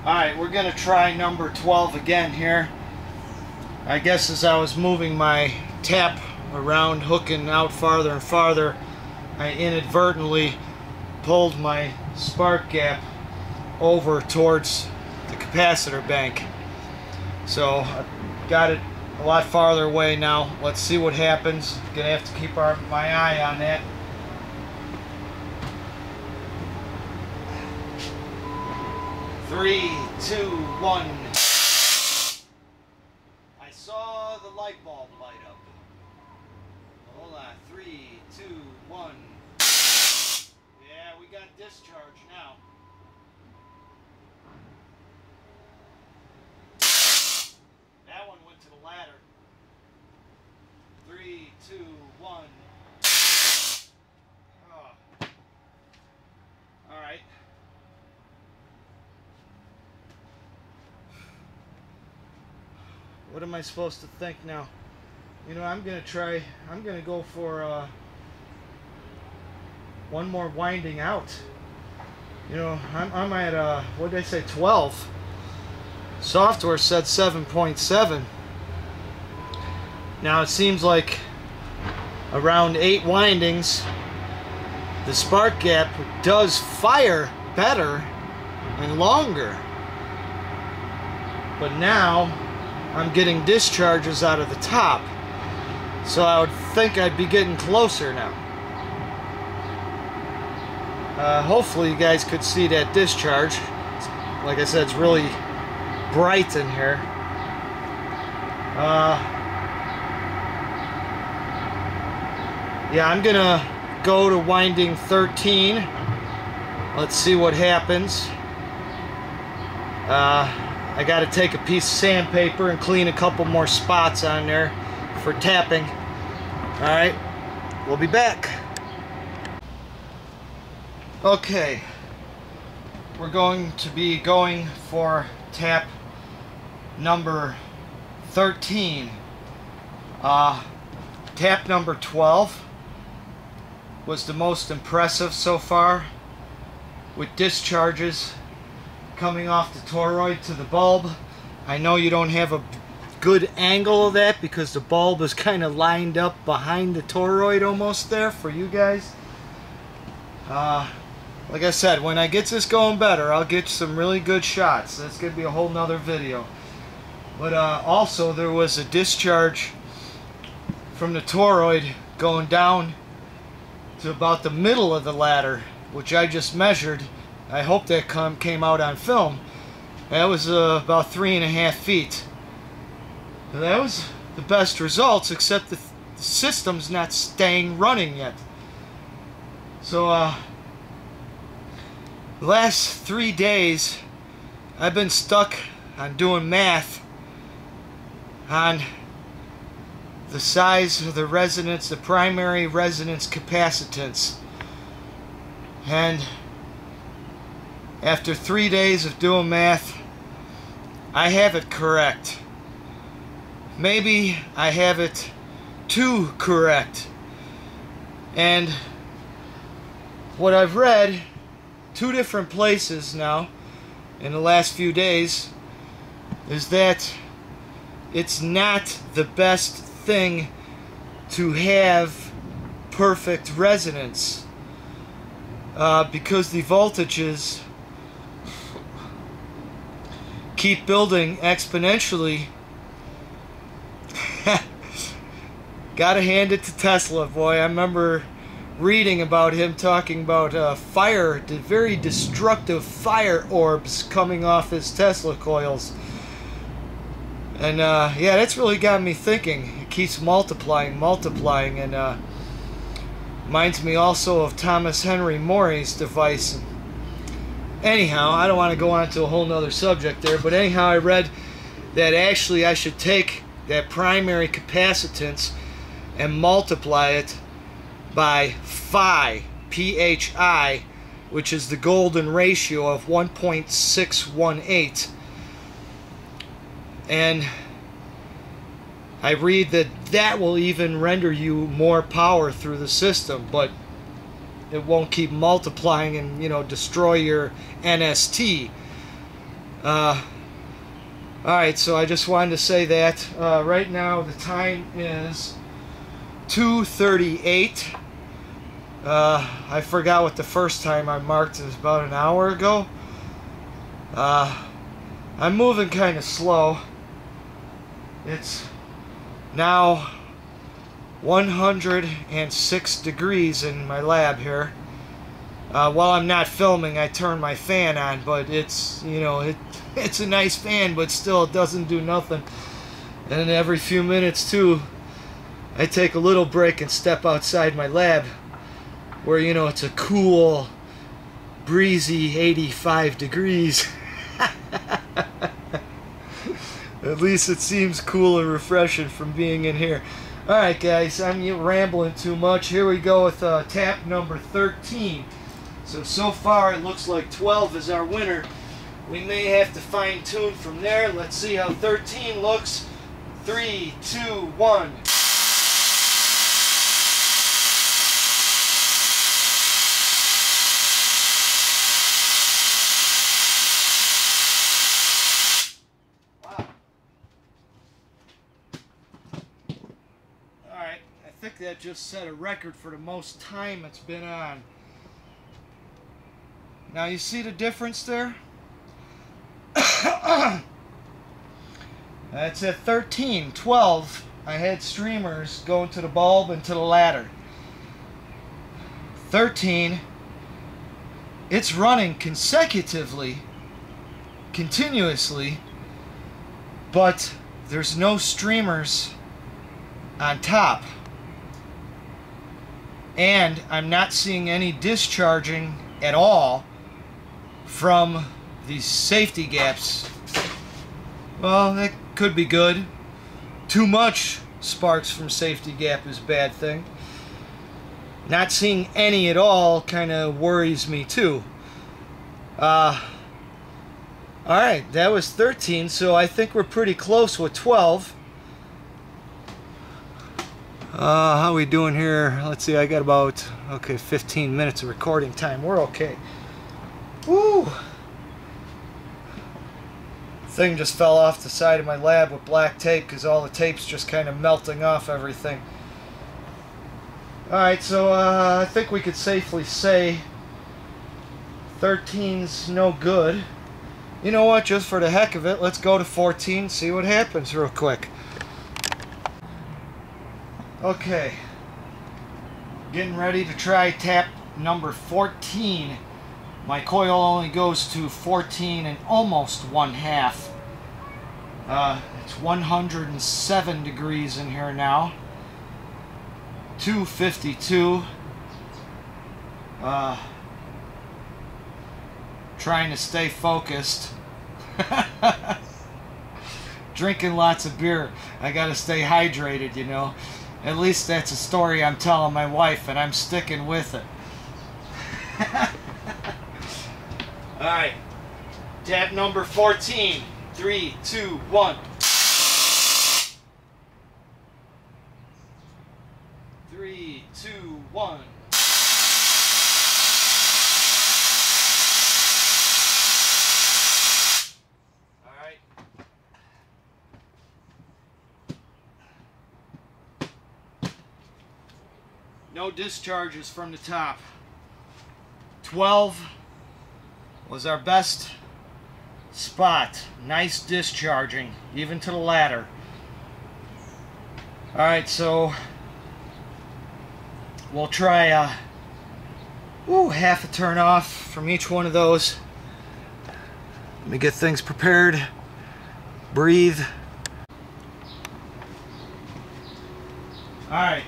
Alright, we're going to try number 12 again here. I guess as I was moving my tap around, hooking out farther and farther, I inadvertently pulled my spark gap over towards the capacitor bank. So I got it a lot farther away now. Let's see what happens. Gonna have to keep my eye on that. Three, two, one. I saw the light bulb light up. Hold on. 3, 2, 1. Yeah, we got discharge now. That one went to the ladder. 3, 2, 1. Oh. All right. What am I supposed to think now? You know, I'm going to go for one more winding out. You know, I'm at, what did I say, 12. Software said 7.7. Now it seems like around 8 windings, the spark gap does fire better and longer. But now I'm getting discharges out of the top, so I would think I'd be getting closer now. Hopefully you guys could see that discharge. Like I said, it's really bright in here. Yeah, I'm gonna go to winding 13. Let's see what happens. I got to take a piece of sandpaper and clean a couple more spots on there for tapping. Alright, we'll be back. Okay, we're going to be going for tap number 13. Tap number 12 was the most impressive so far, with discharges coming off the toroid to the bulb. I know you don't have a good angle of that because the bulb is kind of lined up behind the toroid almost there for you guys. Like I said, when I get this going better, I'll get some really good shots. That's going to be a whole nother video. But also there was a discharge from the toroid going down to about the middle of the ladder, which I just measured. I hope that came out on film. That was about 3.5 feet. So that was the best results, except the system's not staying running yet. So the last 3 days I've been stuck on doing math on the size of the resonance, the primary resonance capacitance. And after 3 days of doing math, I have it correct. Maybe I have it too correct. And what I've read 2 different places now in the last few days is that it's not the best thing to have perfect resonance because the voltages keep building exponentially. Gotta hand it to Tesla, boy. I remember reading about him talking about very destructive fire orbs coming off his Tesla coils. And yeah, that's really got me thinking. It keeps multiplying, and reminds me also of Thomas Henry Morey's device. Anyhow, I don't want to go on to a whole nother subject there, but anyhow, I read that actually I should take that primary capacitance and multiply it by phi, P-H-I, which is the golden ratio of 1.618. And I read that that will even render you more power through the system, but it won't keep multiplying and, you know, destroy your NST. Alright, so I just wanted to say that. Right now the time is 2:38. I forgot what the first time I marked. It was about an hour ago. I'm moving kind of slow. It's now 106 degrees in my lab here. While I'm not filming, I turn my fan on, but it's, you know, it's a nice fan, but still it doesn't do nothing. And every few minutes too, I take a little break and step outside my lab where, you know, it's a cool, breezy 85 degrees. At least it seems cool and refreshing from being in here. Alright guys, I'm rambling too much. Here we go with tap number 13. So far it looks like 12 is our winner. We may have to fine tune from there. Let's see how 13 looks. 3, 2, 1. Alright, I think that just set a record for the most time it's been on. Now you see the difference there? That's at 13. 12, I had streamers going to the bulb and to the ladder. 13, it's running consecutively, continuously, but there's no streamers on top. And I'm not seeing any discharging at all from these safety gaps. Well, that could be good. Too much sparks from safety gap is a bad thing. Not seeing any at all kind of worries me too. Alright, that was 13, so I think we're pretty close with 12. How are we doing here? Let's see, I got about, 15 minutes of recording time. We're okay. Woo! Thing just fell off the side of my lab with black tape because all the tape's just kind of melting off everything. Alright, so I think we could safely say 13's no good. You know what, just for the heck of it, let's go to 14, see what happens real quick. Okay, getting ready to try tap number 14. My coil only goes to 14 and almost 1/2. It's 107 degrees in here now. 252. Trying to stay focused. Drinking lots of beer. I gotta stay hydrated, you know. At least that's a story I'm telling my wife, and I'm sticking with it. Alright, tap number 14. 3, 2, 1. 3, 2, 1. Alright. No discharges from the top. 12 was our best spot. Nice discharging, even to the ladder. Alright, so we'll try half a turn off from each one of those. Let me get things prepared. Breathe. Alright,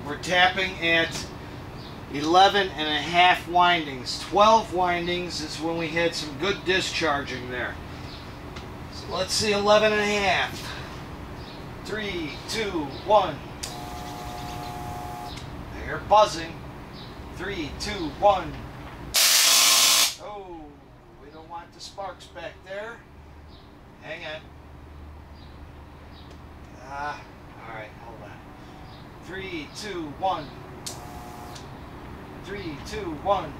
we're tapping at 11.5 windings. 12 windings is when we had some good discharging there. So let's see, 11.5. 3, 2, 1. They're buzzing. 3, 2, 1. Oh, we don't want the sparks back there. Hang on. Alright, hold on. 3, 2, 1. 3, 2, 1.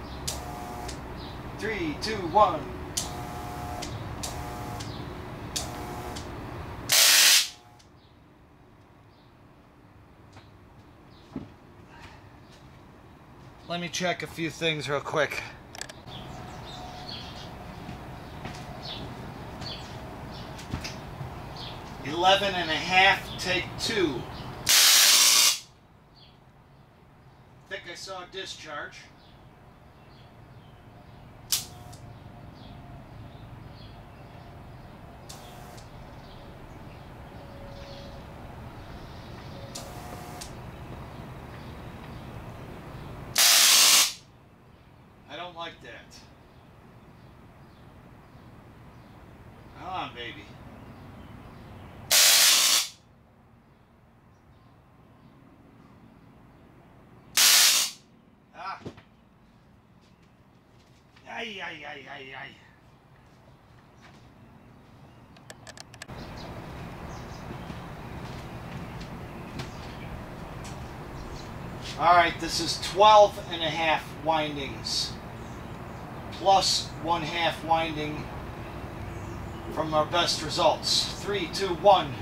3, 2, 1. let me check a few things real quick. Eleven and a half, take 2. I think I saw a discharge. I don't like that. Come on, baby. Ah. Ay, ay, ay, ay, ay. All right, this is 12 and a half windings plus 1/2 winding from our best results. 3, 2, 1.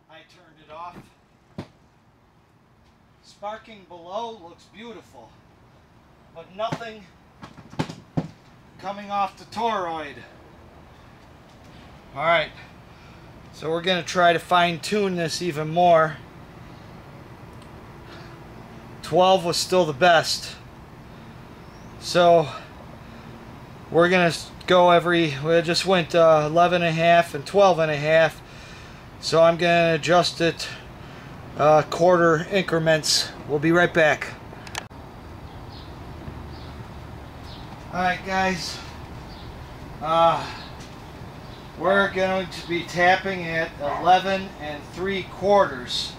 I turned it off. Sparking below looks beautiful, but nothing coming off the toroid. All right, so we're going to try to fine tune this even more. 12 was still the best, so we're going to go we just went 11 and a half and 12 and a half, so I'm going to adjust it quarter increments. We'll be right back. All right, guys, we're going to be tapping at 11 3/4.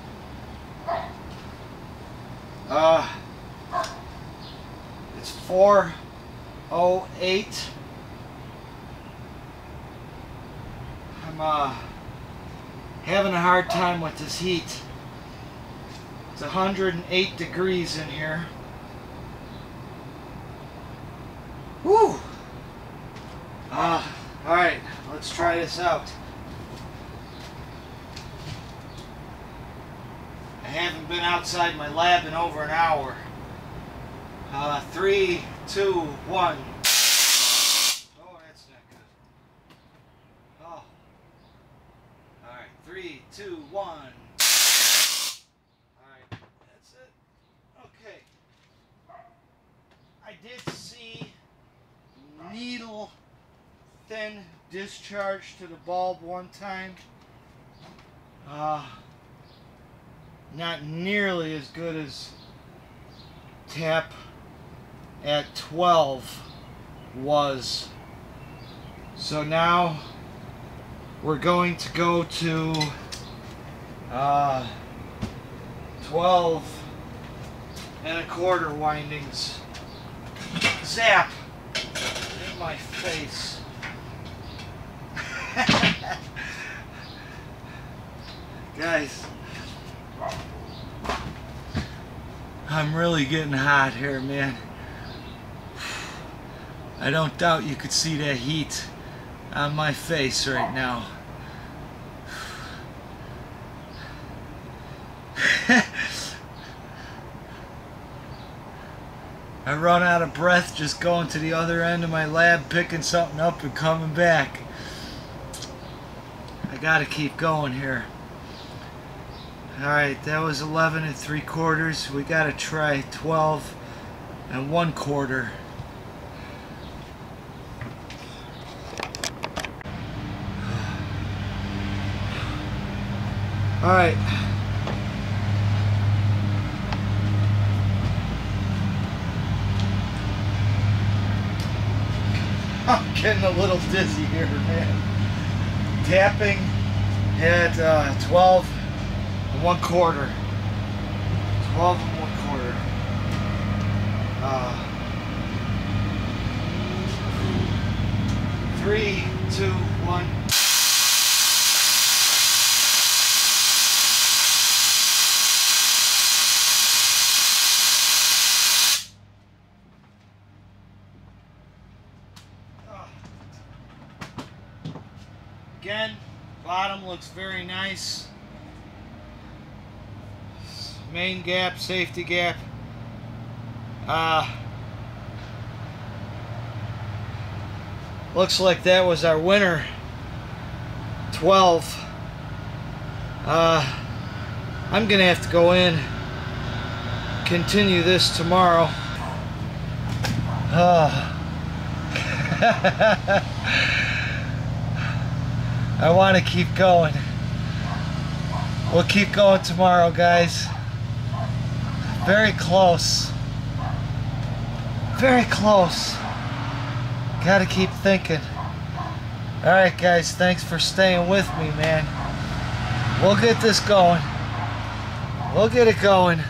It's 4:08. I'm having a hard time with this heat. It's 108 degrees in here. Woo! Alright, let's try this out. I haven't been outside my lab in over an hour. 3, 2, 1. Oh, that's not good. Oh. Alright, 3, 2, 1. Alright, that's it. Okay. I did see needle thin discharge to the bulb one time. Not nearly as good as tap at 12 was. So now we're going to go to 12 1/4 windings. Zap! In my face. Guys, I'm really getting hot here, man. I don't doubt you could see that heat on my face right now. I run out of breath just going to the other end of my lab, picking something up and coming back. I gotta keep going here. Alright, that was 11 3/4. We gotta try 12 1/4. Alright. I'm getting a little dizzy here, man. Tapping at 12 1/4. 12 1/4. 3, 2, 1. Again, Bottom looks very nice. Main gap, safety gap. Looks like that was our winner. 12. I'm gonna have to go in, continue this tomorrow. I want to keep going. We'll keep going tomorrow, guys. Very close. Very close. Gotta keep thinking. Alright, guys, thanks for staying with me, man. We'll get this going. We'll get it going.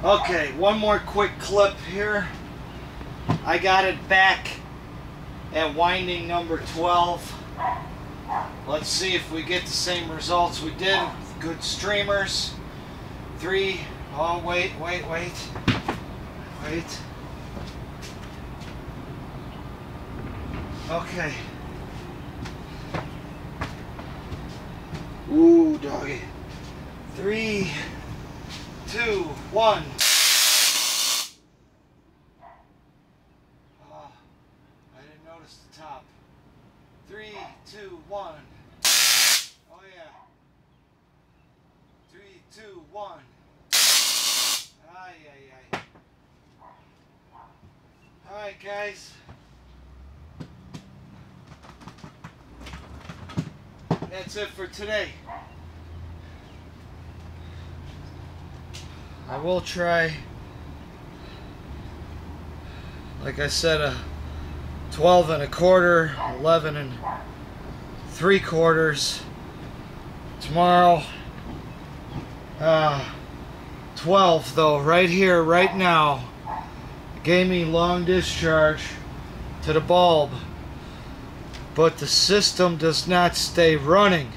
Okay, one more quick clip here. I got it back at winding number 12. Let's see if we get the same results we did. Good streamers. 3. Oh, wait. Okay. Ooh, doggy. 3, 2, 1. Oh, I didn't notice the top. 3, 2, 1. Oh yeah. 3, 2, 1. Ay. Alright, guys. That's it for today. I will try, like I said, a 12 1/4, 11 3/4. Tomorrow, 12 though, right here, right now. Gave me long discharge to the bulb, but the system does not stay running.